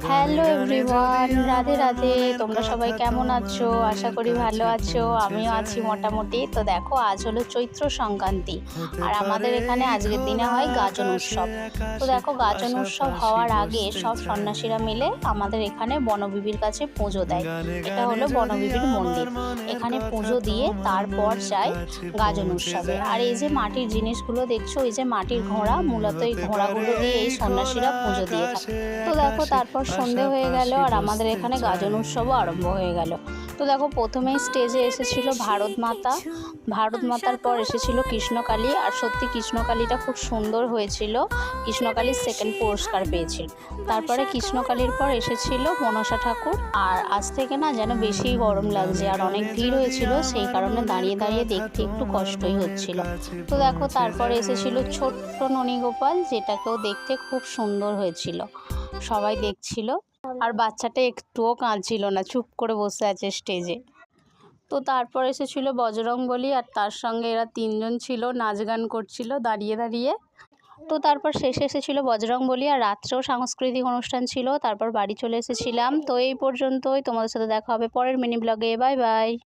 Hello everyone, Radhe Radhe. তোমরা সবাই কেমন আছো? আশা করি ভালো আছো। আমিও আছি মোটামুটি। তো দেখো, আজ হলো চৈত্র সংক্রান্তি আর আমাদের এখানে আজকের দিনে হয় গাজন উৎসব। তো দেখো, গাজন উৎসব হওয়ার আগে সব সন্ন্যাসীরা মিলে আমাদের এখানে বনবিবির কাছে পুজো দেয়। এটা হলো বনবিবির মন্দির। এখানে পুজো দিয়ে তারপর যায় গাজন উৎসবে। আর এই যে মাটির জিনিসগুলো দেখছো, এই যে মাটির ঘোড়া, মূলত এই ঘোড়াগুলো দিয়ে এই সন্ন্যাসীরা পুজো দিয়ে থাকে। তো দেখো, তারপর সন্ধে হয়ে গেল আর আমাদের এখানে গাজন উৎসবও আরম্ভ হয়ে গেল। তো দেখো, প্রথমেই স্টেজে এসেছিল ভারত মাতা। ভারত মাতার পর এসেছিল কৃষ্ণকালী। আর সত্যি কৃষ্ণকালীটা খুব সুন্দর হয়েছিল। কৃষ্ণকালীর সেকেন্ড পুরস্কার পেয়েছিল। তারপরে কৃষ্ণকালীর পর এসেছিল মনসা ঠাকুর। আর আজ থেকে না যেন বেশি গরম লাগছে আর অনেক ভিড় হয়েছিল, সেই কারণে দাঁড়িয়ে দাঁড়িয়ে দেখতে একটু কষ্টই হচ্ছিল। তো দেখো, তারপরে এসেছিল ছোট্ট ননীগোপাল, যেটাকেও দেখতে খুব সুন্দর হয়েছিল। সবাই দেখছিল আর বাচ্চাটা একটুও কাঁদছিল না, চুপ করে বসে আছে স্টেজে। তো তারপর এসেছিল বজরংবলী আর তার সঙ্গে এরা তিনজন ছিল, নাচ গান করছিল দাঁড়িয়ে দাঁড়িয়ে। তো তারপর শেষে এসেছিল বজরংবলী আর রাত্রেও সাংস্কৃতিক অনুষ্ঠান ছিল। তারপর বাড়ি চলে এসেছিলাম। তো এই পর্যন্তই, তোমাদের সাথে দেখা হবে পরের মিনি ব্লগে। Bye bye.